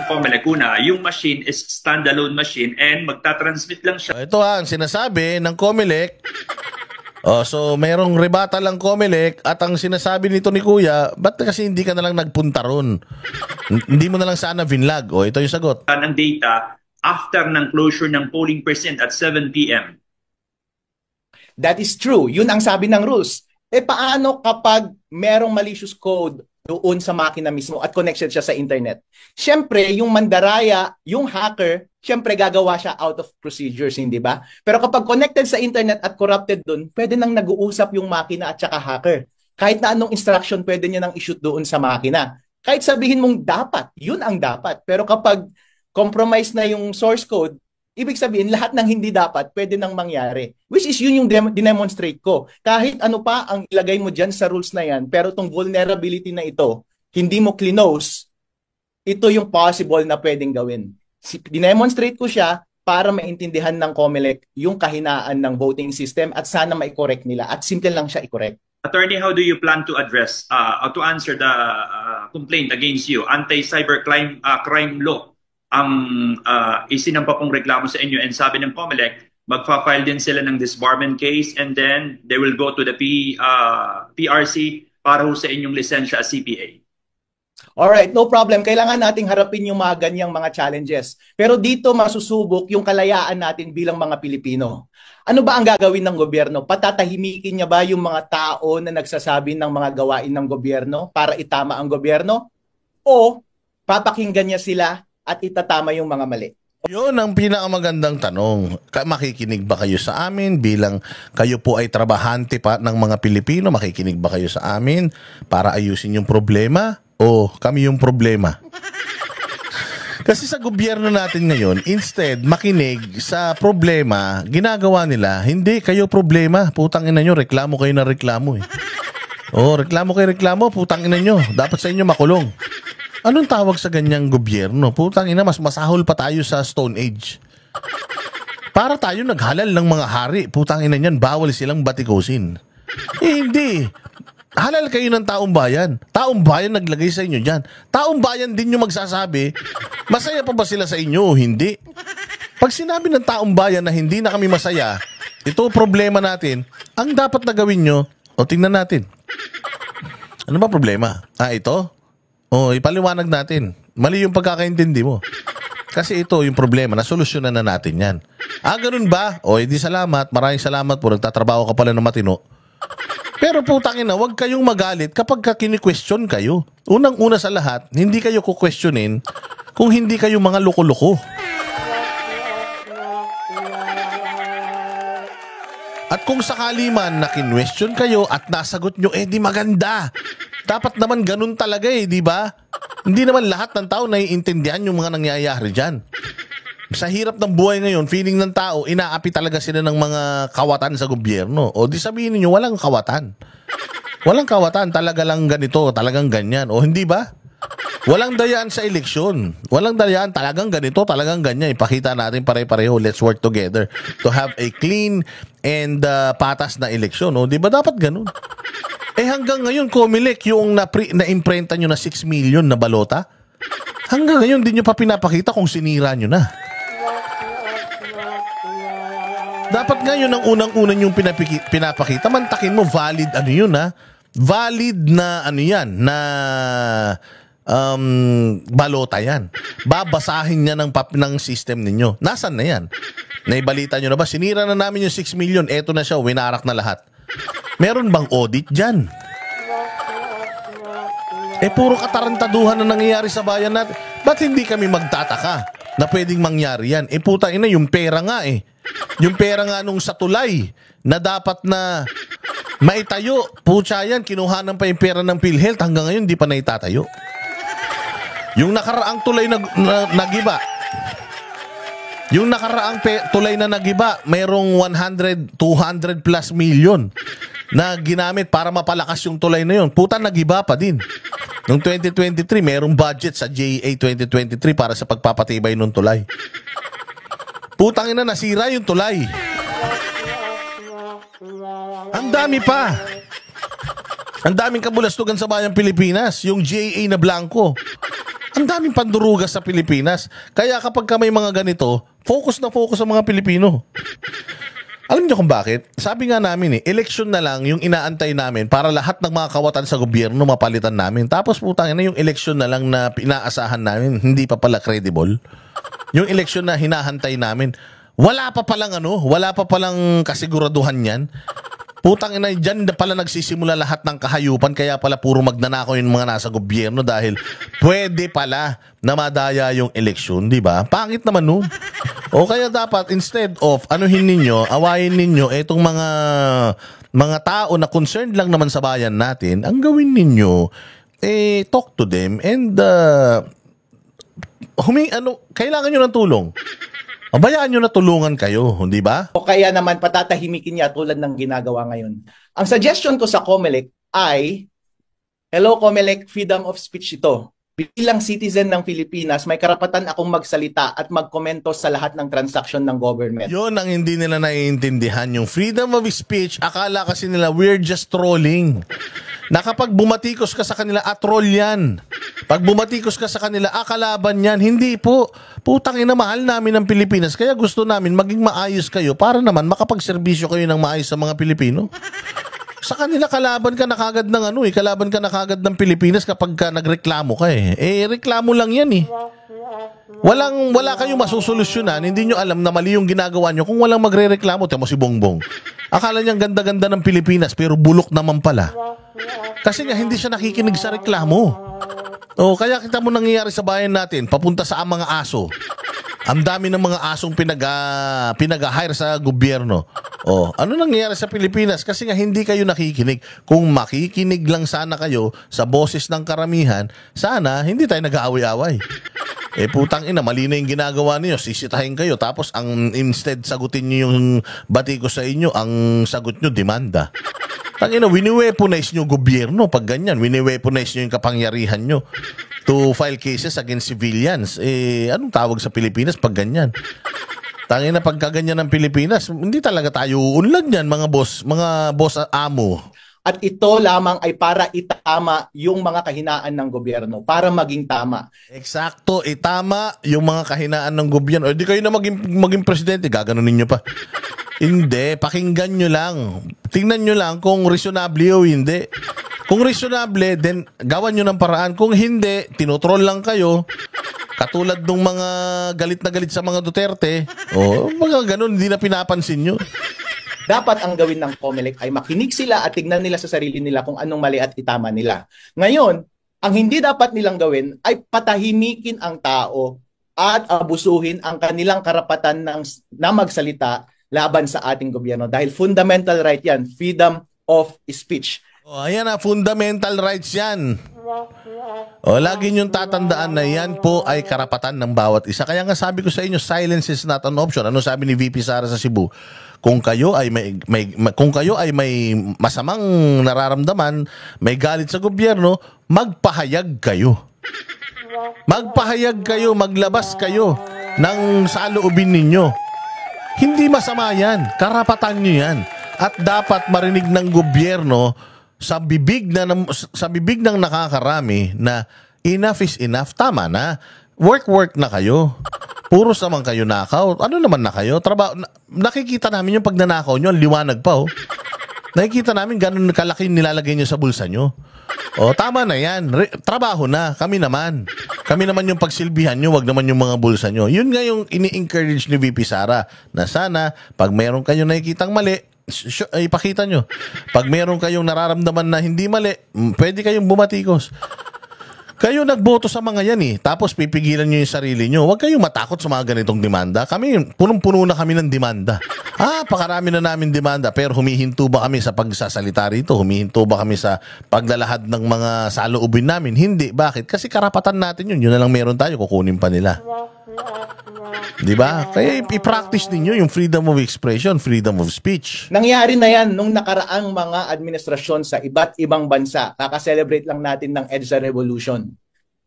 Comelec, una, yung machine is standalone machine and magta-transmit lang siya. Ito ang sinasabi ng Comelec. So merong rebata lang Comelec at ang sinasabi nito ni Kuya, ba't kasi hindi ka na lang nagpunta ron? Hindi mo na lang sana vinlag. Ito yung sagot. Ng data after ng closure ng polling percent at 7 p.m. That is true. Yun ang sabi ng rules. Paano kapag merong malicious code doon sa makina mismo at connected siya sa internet? Siyempre, yung mandaraya, yung hacker, siyempre gagawa siya out of procedures, hindi ba? Pero kapag connected sa internet at corrupted doon, pwede nang nag-uusap yung makina at saka hacker. Kahit na anong instruction pwede niya nang i-shoot doon sa makina. Kahit sabihin mong dapat, yun ang dapat. Pero kapag compromise na yung source code, ibig sabihin, lahat ng hindi dapat, pwede nang mangyari. Which is yun yung dinemonstrate ko. Kahit ano pa ang ilagay mo dyan sa rules na yan, pero itong vulnerability na ito, hindi mo clinose, ito yung possible na pwedeng gawin. Dinemonstrate ko siya para maintindihan ng Comelec yung kahinaan ng voting system at sana ma-correct nila. At simple lang siya i-correct. Attorney, how do you plan to address, to answer the complaint against you? Anti-cybercrime crime law ang isinampa pong reklamo sa inyo, and sabi ng Comelec, magfa-file din sila ng disbarment case and then they will go to the PRC para ho sa inyong lisensya as CPA. Alright, no problem. Kailangan nating harapin yung mga ganyang mga challenges. Pero dito masusubok yung kalayaan natin bilang mga Pilipino. Ano ba ang gagawin ng gobyerno? Patatahimikin niya ba yung mga tao na nagsasabi ng mga gawain ng gobyerno para itama ang gobyerno? O papakinggan niya sila at itatama yung mga mali? Yun ang pinakamagandang tanong. Makikinig ba kayo sa amin bilang kayo po ay trabahante pa ng mga Pilipino? Makikinig ba kayo sa amin para ayusin yung problema? O kami yung problema? Kasi sa gobyerno natin ngayon, instead makinig sa problema, ginagawa nila, hindi kayo problema. Putang ina nyo, reklamo kayo na reklamo eh. Reklamo kayo reklamo, putang ina nyo. Dapat sa inyo makulong. Anong tawag sa ganyang gobyerno? Putang ina, mas masahol pa tayo sa Stone Age. Para tayo naghalal ng mga hari. Putang ina niyan, bawal silang batikusin. Hindi. Halal kayo ng taong bayan. Taong bayan naglagay sa inyo dyan. Taong bayan din yung magsasabi, masaya pa ba sila sa inyo o hindi? Pag sinabi ng taong bayan na hindi na kami masaya, ito problema natin, ang dapat na gawin nyo, tingnan natin. Ano ba problema? Ito? Ipaliwanag natin. Mali yung pagkakaintindi mo. Kasi ito yung problema, nasolusyonan na natin yan. Ganun ba? Edi salamat, maraming salamat po, nagtatrabaho ka pala ng matino. Pero putangin na, huwag kayong magalit kapag kini-question kayo. Unang-una sa lahat, hindi kayo ku-questionin kung hindi kayo mga loko-loko. At kung sakali man na kinwestiyon kayo at nasagot nyo, di maganda. Dapat naman ganun talaga di ba? Hindi naman lahat ng tao naiintindihan yung mga nangyayari dyan. Sa hirap ng buhay ngayon, feeling ng tao, inaapi talaga sila ng mga kawatan sa gobyerno. Di sabihin niyo walang kawatan. Walang kawatan, talaga lang ganito, talagang ganyan. Hindi ba? Walang dayaan sa eleksyon. Walang dayaan, talagang ganito, talagang ganyan. Ipakita natin pare-pareho, let's work together to have a clean and patas na eleksyon. Di ba dapat ganun? Hanggang ngayon, Comelec, yung na-imprenta nyo na 6 million na balota, hanggang ngayon, di nyo pa pinapakita kung sinira nyo na. Dapat ngayon ang unang-unang yung pinapakita, mantakin mo, valid yun valid na yan, na balota yan. Babasahin niya ng system ninyo. Nasaan na yan? Naibalita nyo na ba? Sinira na namin yung 6 million, eto na siya, winarak na lahat. Meron bang audit dyan? Puro katarantaduhan na nangyayari sa bayan natin. Ba't hindi kami magtataka na pwedeng mangyari yan? Putang ina, yung pera nga Yung pera nga nung sa tulay na dapat na maitayo. Pucha yan, kinuhanan pa yung pera ng PhilHealth. Hanggang ngayon, di pa naitatayo. Yung nakaraang tulay na nagiba. Yung nakaraang tulay na nagiba, mayroong 100, 200 plus million na ginamit para mapalakas yung tulay na yun. Puta, nagiba pa din. Noong 2023, mayroong budget sa JA 2023 para sa pagpapatibay ng tulay. Putang ina, nasira yung tulay. Ang dami pa. Ang daming kabulastugan sa bayang Pilipinas, yung GAA na blanco. Ang daming pandurugas sa Pilipinas. Kaya kapag may mga ganito, focus na focus sa mga Pilipino. Alam niyo kung bakit? Sabi nga namin election na lang yung inaantay namin para lahat ng mga kawatan sa gobyerno mapalitan namin. Tapos putang ina yung election na lang na pinaasahan namin, hindi pa pala credible. Yung election na hinahantay namin, wala pa palang kasiguraduhan yan. Putang ina, dyan pala nagsisimula lahat ng kahayupan, kaya pala puro magnanakaw yung mga nasa gobyerno dahil pwede pala na madaya yung eleksyon, di ba? Pangit naman nun. O kaya dapat instead of anuhin ninyo, awayin ninyo itong mga tao na concerned lang naman sa bayan natin, ang gawin ninyo, talk to them and kailangan nyo ng tulong. Bayaan nyo na tulungan kayo, di ba? O kaya naman patatahimikin niya tulad ng ginagawa ngayon. Ang suggestion ko sa COMELEC ay, hello COMELEC, freedom of speech ito. Bilang citizen ng Pilipinas, may karapatan akong magsalita at magkomento sa lahat ng transaksyon ng government. Yun ang hindi nila naiintindihan. Yung freedom of speech, akala kasi nila we're just trolling. Na kapag bumatikos ka sa kanila, troll yan. Pag bumatikos ka sa kanila, kalaban yan. Hindi po. Putang ina, mahal namin ang Pilipinas. Kaya gusto namin maging maayos kayo para naman makapagserbisyo kayo ng maayos sa mga Pilipino. Sa kanila, kalaban ka na kagad ng kalaban ka na kagad ng Pilipinas kapag ka nagreklamo ka reklamo lang yan Wala kayong masusolusyonan, hindi nyo alam na mali yung ginagawa nyo kung walang magre-reklamo. Temo si Bongbong. Akala niyang ganda-ganda ng Pilipinas pero bulok naman pala. Kasi nga hindi siya nakikinig sa reklamo. Kaya kita mo nangyayari sa bayan natin, papunta sa mga aso. Ang dami ng mga asong pinag-hire sa gobyerno. Ano nangyayari sa Pilipinas? Kasi nga hindi kayo nakikinig. Kung makikinig lang sana kayo sa boses ng karamihan, sana hindi tayo nag-aaway-away. Putang ina, mali na yung ginagawa niyo, sisitahin kayo. Tapos instead sagutin niyo yung bati ko sa inyo, ang sagot niyo demanda. Tangina, wini-weaponize nyo gobyerno pag ganyan. Wini-weaponize nyo yung kapangyarihan nyo to file cases against civilians. Anong tawag sa Pilipinas pag ganyan? Tangina, pagka ganyan ng Pilipinas, hindi talaga tayo uunlad yan, mga boss amo. At ito lamang ay para itama yung mga kahinaan ng gobyerno, para maging tama. Eksakto, itama yung mga kahinaan ng gobyerno. Di kayo na maging presidente, gaganunin nyo pa. Hindi, pakinggan nyo lang. Tingnan nyo lang kung reasonable o hindi. Kung reasonable, then gawan nyo ng paraan. Kung hindi, tinotroll lang kayo. Katulad ng mga galit na galit sa mga Duterte. Mga ganun, hindi na pinapansin nyo. Dapat ang gawin ng COMELEC ay makinig sila at tignan nila sa sarili nila kung anong mali at itama nila. Ngayon, ang hindi dapat nilang gawin ay patahimikin ang tao at abusuhin ang kanilang karapatan na magsalita laban sa ating gobyerno. Dahil fundamental right yan, freedom of speech. Ayan na, fundamental rights yan. Lagi niyong tatandaan na yan po ay karapatan ng bawat isa. Kaya nga sabi ko sa inyo, silence is not an option. Ano sabi ni VP Sara sa Cebu? Kung kayo ay may masamang nararamdaman, may galit sa gobyerno, magpahayag kayo. Magpahayag kayo, maglabas kayo ng saloobin ninyo. Hindi masama yan. Karapatan nyo yan. At dapat marinig ng gobyerno sa bibig ng nakakarami na enough is enough. Tama na. Work na kayo. Puros naman kayo nakaw. Ano naman na kayo? Nakikita namin yung pagnanakaw nyo. Ang liwanag pa Nakikita namin ganun kalaki nilalagay nyo sa bulsa nyo. Tama na yan. Trabaho na. Kami naman yung pagsilbihan nyo. Wag naman yung mga bulsa nyo. Yun nga yung ini-encourage ni VP Sara. Na sana, pag meron kayo nakikitang mali, ipakita nyo. Pag meron kayong nararamdaman na hindi mali, pwede kayong bumatikos. Kayo nagboto sa mga yan tapos pipigilan nyo yung sarili nyo. Huwag kayong matakot sa mga ganitong demanda. Kami, punong-puno na kami ng demanda. Pakarami na namin demanda. Pero humihinto ba kami sa pagsasalita rito? Humihinto ba kami sa paglalahad ng mga saloobin namin? Hindi. Bakit? Kasi karapatan natin yun. Yun na lang meron tayo. Kukunin pa nila. Diba? Kaya i-practice ninyo yung freedom of expression, freedom of speech. Nangyari na yan nung nakaraang mga administrasyon sa iba't ibang bansa. Kaka-celebrate lang natin ng EDSA Revolution.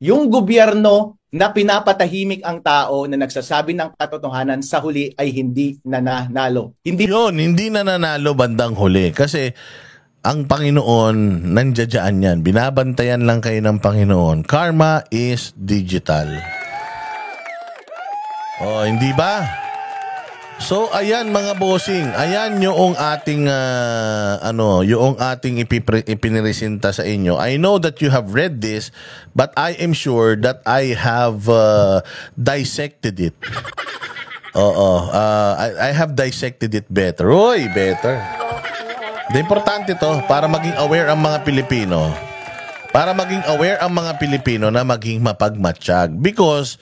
Yung gobyerno na pinapatahimik ang tao na nagsasabi ng katotohanan sa huli ay hindi nananalo. Hindi nananalo bandang huli. Kasi ang Panginoon, nandiyan yan. Binabantayan lang kayo ng Panginoon. Karma is digital. Oh, hindi ba? So, ayan mga bossing. Ayan yung ating, yung ating ipiniresenta sa inyo. I know that you have read this, but I am sure that I have dissected it. I have dissected it better. Uy, better. The importante to para maging aware ang mga Pilipino. Para maging aware ang mga Pilipino na maging mapagmatsyag. Because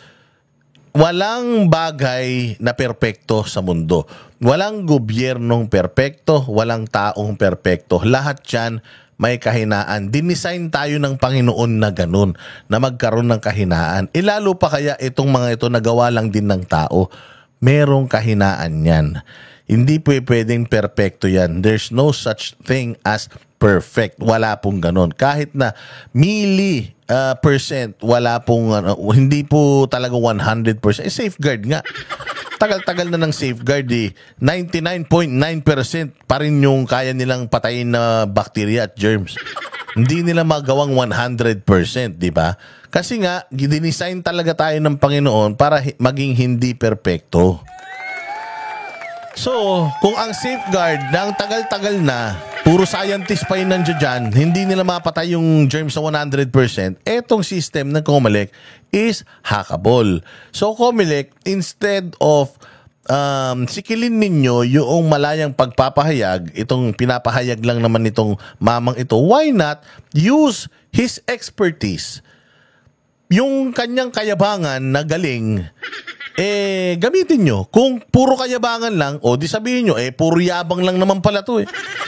walang bagay na perpekto sa mundo. Walang gobyernong perpekto, walang taong perpekto. Lahat yan may kahinaan. Dinisign tayo ng Panginoon na ganun, na magkaroon ng kahinaan. Lalo pa kaya itong mga ito nagawa lang din ng tao. Merong kahinaan yan. Hindi pwedeng perpekto yan. There's no such thing as perfect. Wala pong ganun. Kahit na percent, wala pong, hindi po talaga 100%. Safeguard nga. Tagal-tagal na ng safeguard 99.9% pa rin yung kaya nilang patayin na bacteria at germs. Hindi nila magawang 100%, di ba? Kasi nga, dinisign talaga tayo ng Panginoon para maging hindi perpekto. So, kung ang safeguard na ang tagal-tagal na, puro scientist pa yun nandiyan dyan, hindi nila mapatay yung germs sa 100%, etong system ng Comelec is hackable. So, Comelec, instead of sikilin ninyo yung malayang pagpapahayag, itong pinapahayag lang naman itong mamang ito, why not use his expertise? Yung kanyang kayabangan na galing, gamitin nyo. Kung puro kayabangan lang, di sabihin nyo, puro yabang lang naman pala to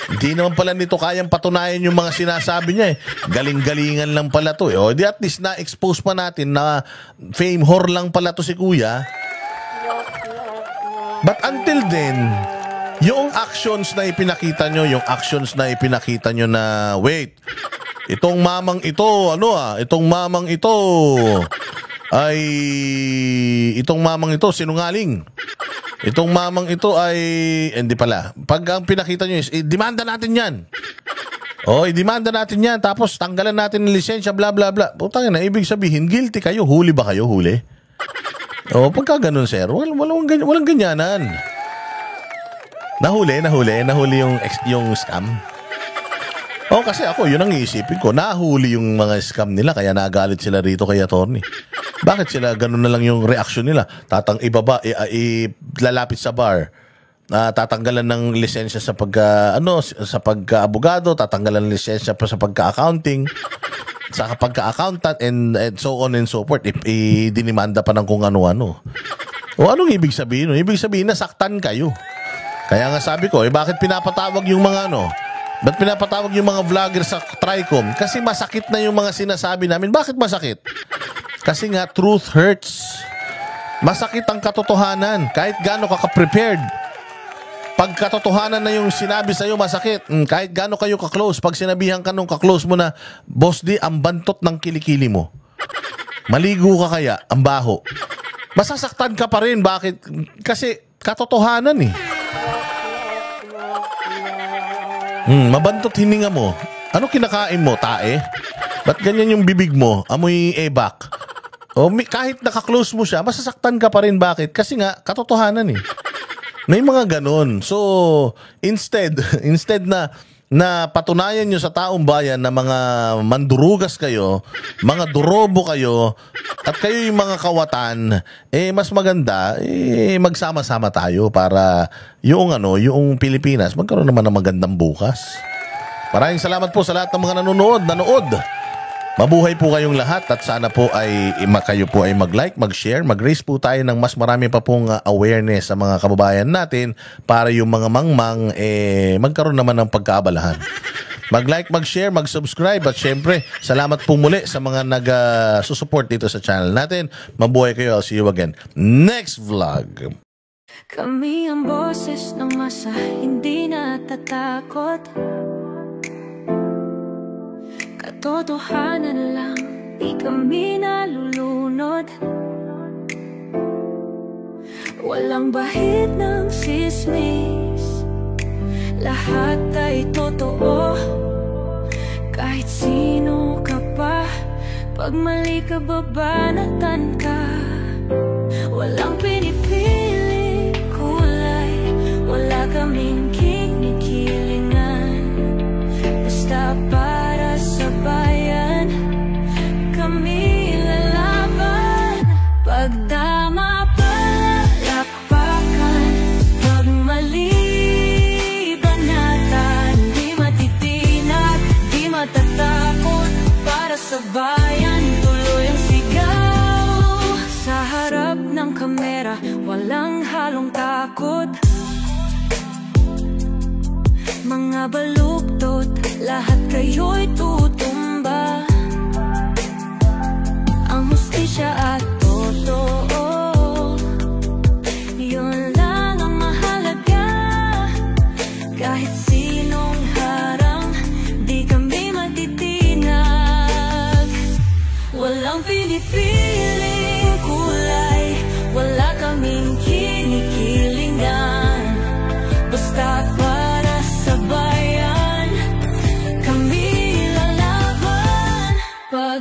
Hindi naman pala nito kayang patunayan yung mga sinasabi niya Galing-galingan lang pala to di at least na-expose pa natin na fame whore lang pala to si kuya. But until then, yung actions na ipinakita nyo, na, wait, itong mamang ito, sinungaling. Itong mamang ito ay, hindi pala. Pag ang pinakita nyo is, demanda natin yan. I-demanda natin yan. Tapos tanggalan natin ng lisensya, bla bla bla. Putang ina, ibig sabihin, guilty kayo. Huli ba kayo? Huli? Pagka ganun, sir, walang ganyanan. Nahuli yung scam. Kasi ako, yun ang iisipin ko. Nahuli yung mga scam nila, kaya nagalit sila rito kay attorney. Bakit sila ganun na lang yung reaksyon nila? Lalapit sa bar. Tatanggalan ng lisensya sa pagka-abogado, tatanggalan ng lisensya pa sa pagka-accounting, sa pagka-accountant, and so on and so forth. Dinimanda pa ng kung ano-ano. Anong ibig sabihin? Ibig sabihin, nasaktan kayo. Kaya nga sabi ko, bakit pinapatawag yung mga ba't pinapatawag yung mga vlogger sa Tricom? Kasi masakit na yung mga sinasabi namin. Bakit masakit? Kasi nga, truth hurts. Masakit ang katotohanan. Kahit gaano ka ka-prepared. Pag katotohanan na yung sinabi sa'yo, masakit. Kahit gaano kayo ka-close. Pag sinabihan ka nung ka-close mo na, Boss D, ang bantot ng kilikili mo. Maligo ka kaya, ang baho. Masasaktan ka pa rin. Bakit? Kasi katotohanan mabantot hininga mo. Ano kinakain mo? Tae? Ba't ganyan yung bibig mo? Amoy ebak? Kahit naka-close mo siya, masasaktan ka pa rin. Bakit? Kasi nga, katotohanan May mga ganon. So, instead na patunayan nyo sa taong bayan na mga mandurugas kayo, mga durobo kayo, at kayo yung mga kawatan, mas maganda, magsama-sama tayo para yung Pilipinas magkaroon naman ng magandang bukas. Maraming salamat po sa lahat ng mga nanonood. Mabuhay po kayong lahat at sana po kayo po ay mag-like, mag-share, mag-raise po tayo ng mas marami pa pong awareness sa mga kababayan natin para yung mga mangmang magkaroon naman ng pagkaabalahan. Mag-like, mag-share, mag-subscribe at syempre, salamat po muli sa mga nag-susupport dito sa channel natin. Mabuhay kayo. I'll see you again next vlog. Kami ang boses ng masa, hindi natatakot. Katotohanan lang, di kami nalulunod. Walang bahid ng sismis, lahat ay totoo. Kahit sino ka pa, pag mali ka babanatan ka. Walang pinipili kulay, wala kaming kinikilingan. Basta para sa bayan, kami lalaban. Pag tama palakpakan, pag mali banatan. Di matitinag, di matatakot, para sa bayan tuloy ang sigaw. Sa harap ng kamera, walang halong takot. Mga baluktot, lahat kayo'y tutumba. Ang hustisya at totoo, yun lang ang mahalaga. Kahit sinong harang, di kami matitinag. Walang pinipiling kulay, wala kaming kinikilingan. Basta para sa bayan, kami lalaban. Pag